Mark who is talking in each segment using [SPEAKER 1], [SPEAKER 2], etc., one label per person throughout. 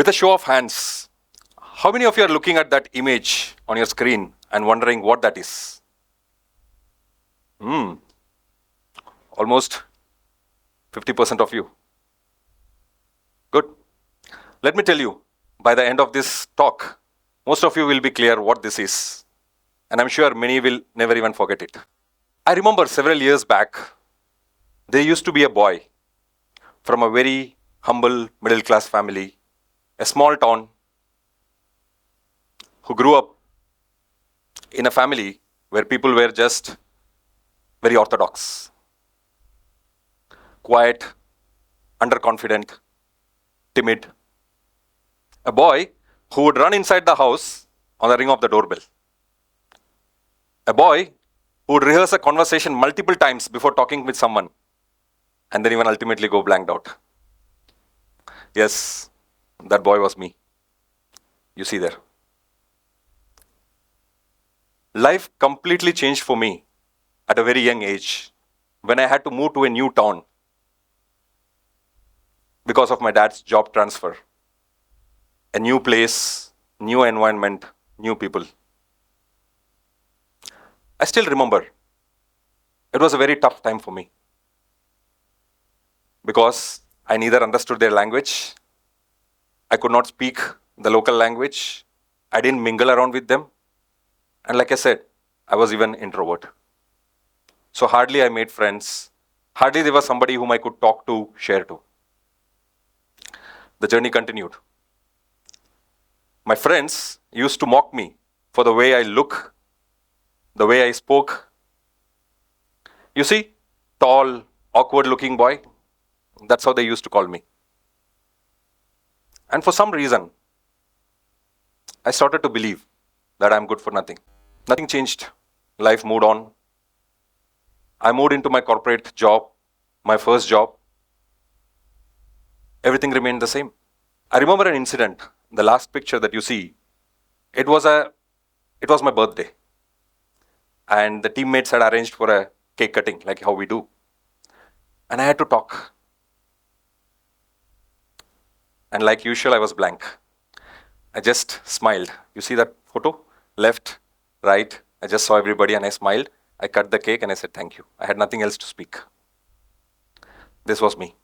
[SPEAKER 1] With a show of hands, how many of you are looking at that image on your screen and wondering what that is? Almost 50% of you. Good. Let me tell you, by the end of this talk, most of you will be clear what this is. And I'm sure many will never even forget it. I remember several years back, there used to be a boy from a very humble middle class family, a small town, who grew up in a family where people were just very orthodox, quiet, underconfident, timid. A boy who would run inside the house on the ring of the doorbell. A boy who would rehearse a conversation multiple times before talking with someone and then even ultimately go blanked out. Yes, that boy was me. You see there. Life completely changed for me at a very young age when I had to move to a new town because of my dad's job transfer. A new place, new environment, new people. I still remember it was a very tough time for me because I neither understood their language, I could not speak the local language, I didn't mingle around with them, and like I said, I was even introvert. So hardly I made friends, hardly there was somebody whom I could talk to, share to. The journey continued. My friends used to mock me for the way I look, the way I spoke. You see, tall, awkward looking boy, that's how they used to call me. And for some reason, I started to believe that I'm good for nothing. Nothing changed. Life moved on. I moved into my corporate job, my first job. Everything remained the same. I remember an incident, the last picture that you see, it was my birthday. And the teammates had arranged for a cake cutting, like how we do. And I had to talk. And like usual, I was blank. I just smiled. You see that photo? Left, right. I just saw everybody and I smiled. I cut the cake and I said thank you. I had nothing else to speak. This was me.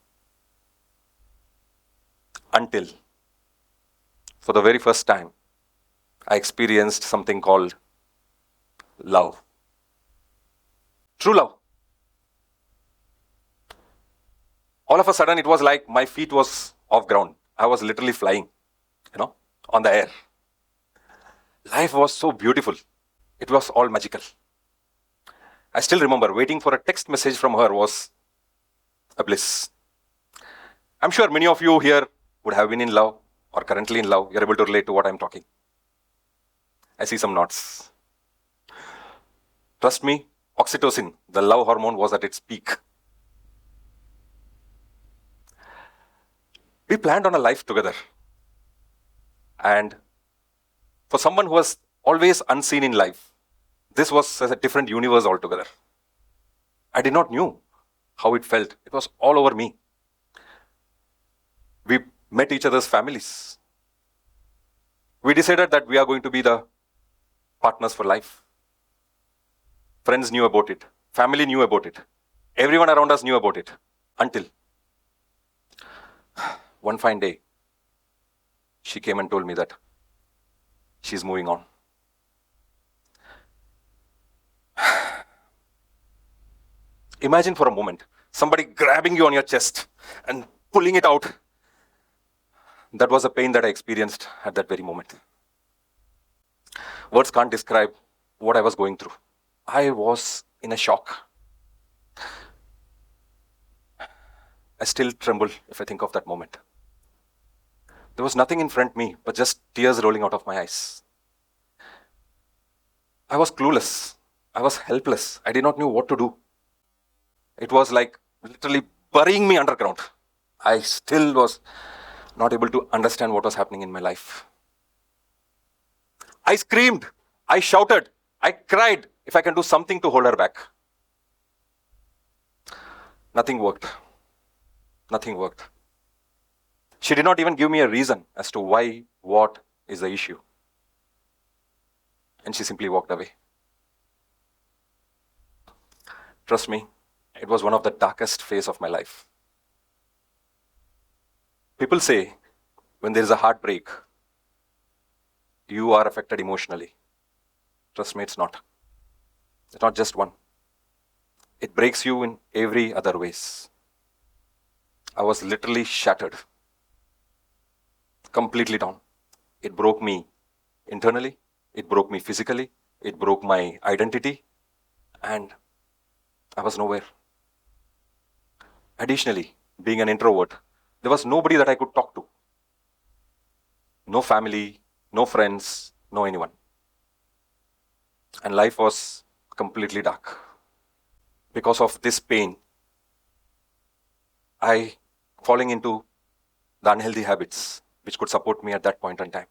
[SPEAKER 1] Until, for the very first time, I experienced something called love. True love. All of a sudden, it was like my feet was off ground. I was literally flying, on the air. Life was so beautiful. It was all magical. I still remember waiting for a text message from her was a bliss. I'm sure many of you here would have been in love or currently in love. You're able to relate to what I'm talking. I see some nods. Trust me, oxytocin, the love hormone, was at its peak. We planned on a life together. And for someone who was always unseen in life, this was a different universe altogether. I did not know how it felt. It was all over me. We met each other's families. We decided that we are going to be the partners for life. Friends knew about it. Family knew about it. Everyone around us knew about it. Until one fine day, she came and told me that she's moving on. Imagine for a moment somebody grabbing you on your chest and pulling it out. That was the pain that I experienced at that very moment. Words can't describe what I was going through. I was in a shock. I still tremble if I think of that moment. There was nothing in front of me but just tears rolling out of my eyes. I was clueless. I was helpless. I did not know what to do. It was like literally burying me underground. I still was not able to understand what was happening in my life. I screamed. I shouted. I cried if I can do something to hold her back. Nothing worked. Nothing worked. She did not even give me a reason as to why, what is the issue. And she simply walked away. Trust me, it was one of the darkest phase of my life. People say when there is a heartbreak, you are affected emotionally. Trust me, it's not. It's not just one. It breaks you in every other ways. I was literally shattered, completely down. It broke me internally, it broke me physically, it broke my identity, and I was nowhere. Additionally, being an introvert, there was nobody that I could talk to. No family, no friends, no anyone. And life was completely dark. Because of this pain, I falling into the unhealthy habits which could support me at that point in time.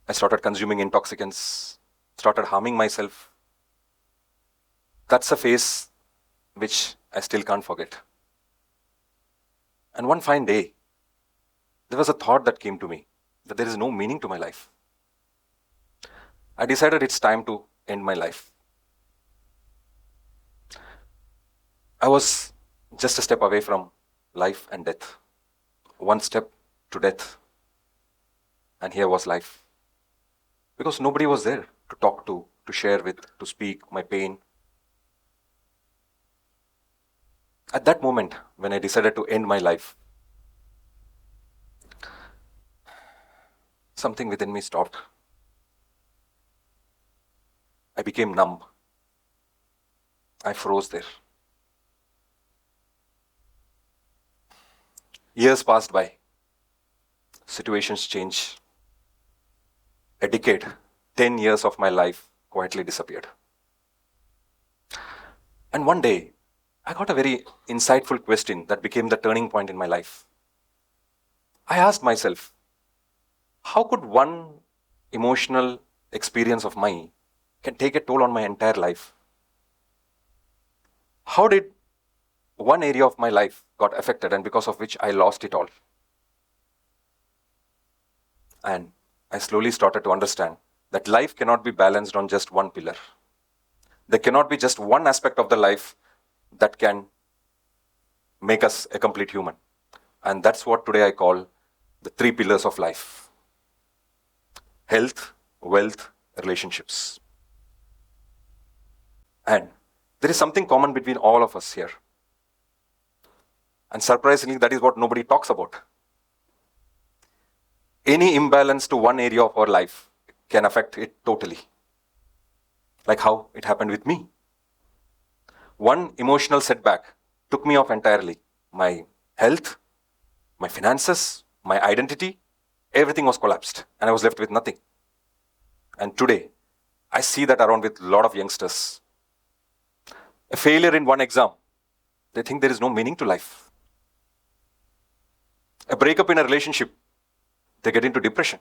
[SPEAKER 1] I started consuming intoxicants, started harming myself. That's a phase which I still can't forget. And one fine day, there was a thought that came to me that there is no meaning to my life. I decided it's time to end my life. I was just a step away from life and death. One step to death. And here was life. Because nobody was there to talk to share with, to speak my pain. At that moment, when I decided to end my life, something within me stopped. I became numb. I froze there. Years passed by. Situations changed. A decade, 10 years of my life quietly disappeared. And one day, I got a very insightful question that became the turning point in my life. I asked myself, how could one emotional experience of mine can take a toll on my entire life? How did one area of my life got affected and because of which I lost it all? And I slowly started to understand that life cannot be balanced on just one pillar. There cannot be just one aspect of the life that can make us a complete human. And that's what today I call the 3 pillars of life: health, wealth, relationships. And there is something common between all of us here. And surprisingly, that is what nobody talks about. Any imbalance to one area of our life can affect it totally. Like how it happened with me. One emotional setback took me off entirely. My health, my finances, my identity, everything was collapsed and I was left with nothing. And today, I see that around with a lot of youngsters. A failure in one exam, they think there is no meaning to life. A breakup in a relationship, they get into depression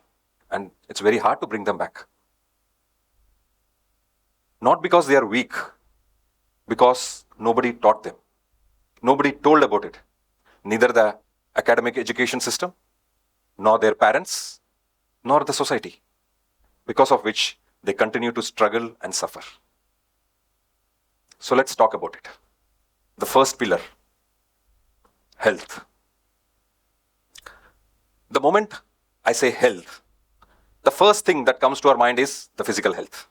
[SPEAKER 1] and it's very hard to bring them back. Not because they are weak, because nobody taught them. Nobody told about it. Neither the academic education system, nor their parents, nor the society. Because of which they continue to struggle and suffer. So let's talk about it. The first pillar, health. The moment I say health, the first thing that comes to our mind is the physical health.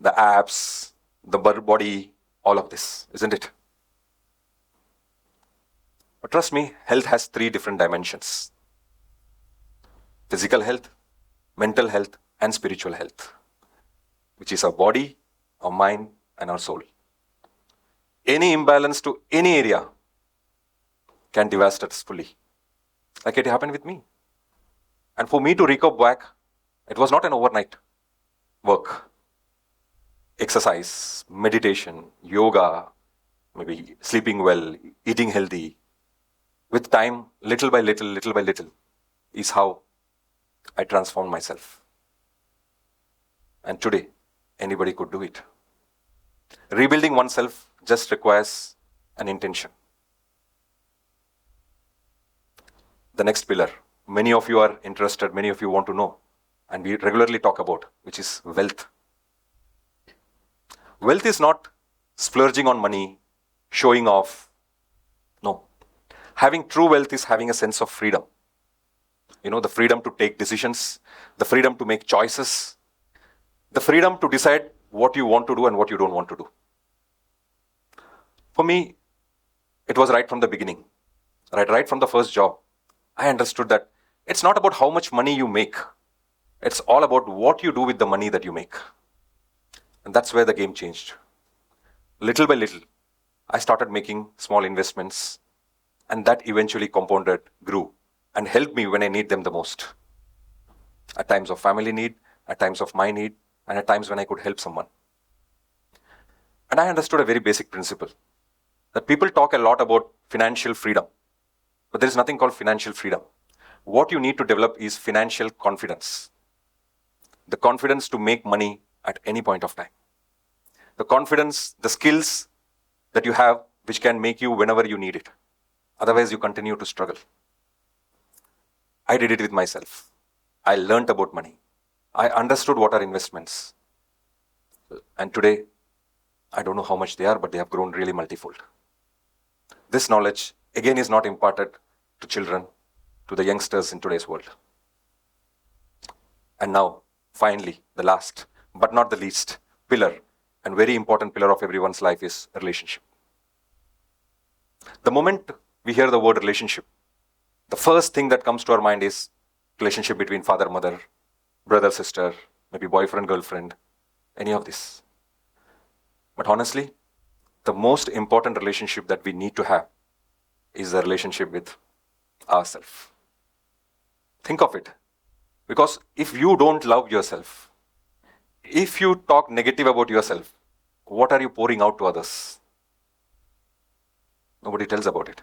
[SPEAKER 1] The abs, the body, all of this, isn't it? But trust me, health has 3 different dimensions: physical health, mental health, and spiritual health, which is our body, our mind, and our soul. Any imbalance to any area can devastate us fully, like it happened with me. And for me to recover back, it was not an overnight work. Exercise, meditation, yoga, maybe sleeping well, eating healthy. With time, little by little, is how I transformed myself. And today, anybody could do it. Rebuilding oneself just requires an intention. the next pillar. Many of you are interested, many of you want to know, and we regularly talk about, which is wealth. Wealth is not splurging on money, showing off. No. Having true wealth is having a sense of freedom. The freedom to take decisions, the freedom to make choices, the freedom to decide what you want to do and what you don't want to do. For me, it was right from the beginning, right from the first job. I understood that it's not about how much money you make. It's all about what you do with the money that you make. And that's where the game changed. Little by little, I started making small investments, and that eventually compounded, grew, and helped me when I need them the most. At times of family need, at times of my need, and at times when I could help someone. And I understood a very basic principle, that people talk a lot about financial freedom, but there is nothing called financial freedom. What you need to develop is financial confidence. The confidence to make money at any point of time. The confidence, the skills that you have, which can make you whenever you need it. Otherwise, you continue to struggle. I did it with myself. I learned about money. I understood what are investments. And today, I don't know how much they are, but they have grown really multifold. This knowledge, again, is not imparted to children, to the youngsters in today's world. And now, finally, the last, but not the least, pillar, and very important pillar of everyone's life is relationship. The moment we hear the word relationship, the first thing that comes to our mind is relationship between father, mother, brother, sister, maybe boyfriend, girlfriend, any of this. But honestly, the most important relationship that we need to have is the relationship with ourselves. Think of it. Because if you don't love yourself, if you talk negative about yourself, what are you pouring out to others? Nobody tells about it.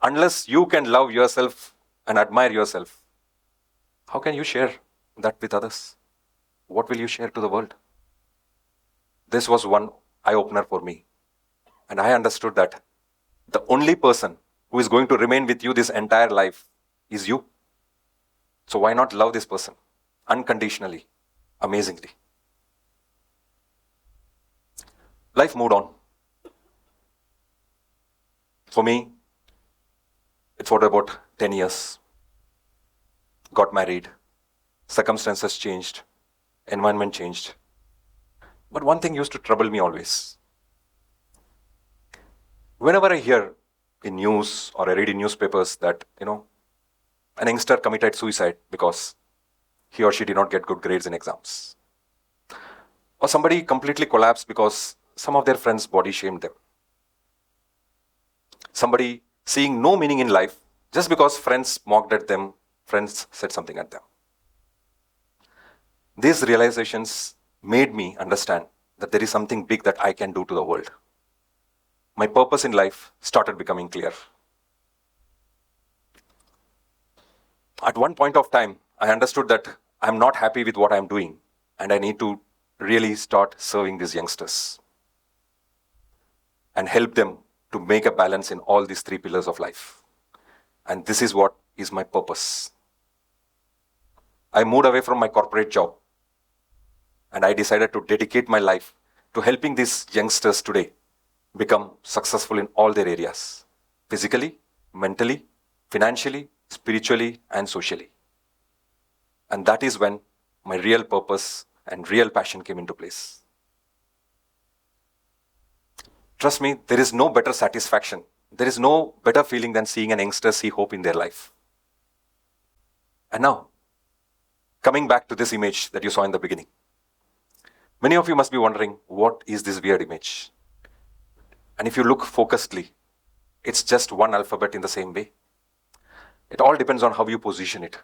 [SPEAKER 1] Unless you can love yourself and admire yourself, how can you share that with others? What will you share to the world? This was one eye-opener for me. And I understood that the only person who is going to remain with you this entire life is you. So why not love this person unconditionally, amazingly? Life moved on. For me, it's what about 10 years. Got married, circumstances changed, environment changed. But one thing used to trouble me always. Whenever I hear in news or I read in newspapers that, an youngster committed suicide because he or she did not get good grades in exams, or somebody completely collapsed because some of their friends body shamed them, somebody seeing no meaning in life just because friends mocked at them, friends said something at them. These realizations made me understand that there is something big that I can do to the world. My purpose in life started becoming clear. At one point of time, I understood that I'm not happy with what I'm doing and I need to really start serving these youngsters and help them to make a balance in all these three pillars of life. And this is what is my purpose. I moved away from my corporate job and I decided to dedicate my life to helping these youngsters today become successful in all their areas, physically, mentally, financially, spiritually, and socially. And that is when my real purpose and real passion came into place. Trust me, there is no better satisfaction. There is no better feeling than seeing an youngster see hope in their life. And now, coming back to this image that you saw in the beginning, many of you must be wondering, what is this weird image? And if you look focusedly, it's just one alphabet in the same way. It all depends on how you position it.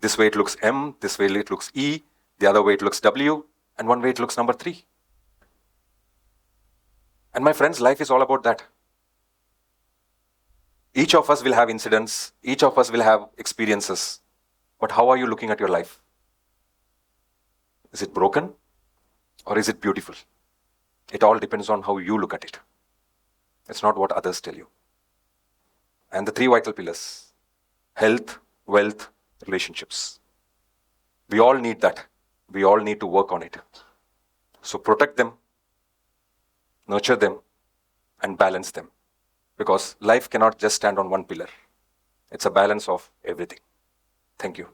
[SPEAKER 1] This way it looks M, this way it looks E, the other way it looks W, and one way it looks number 3. And my friends, life is all about that. Each of us will have incidents, each of us will have experiences. But how are you looking at your life? Is it broken or is it beautiful? It all depends on how you look at it. It's not what others tell you. And the 3 vital pillars. health, wealth, relationships. We all need that. We all need to work on it. So protect them, nurture them, and balance them. Because life cannot just stand on one pillar. It's a balance of everything. Thank you.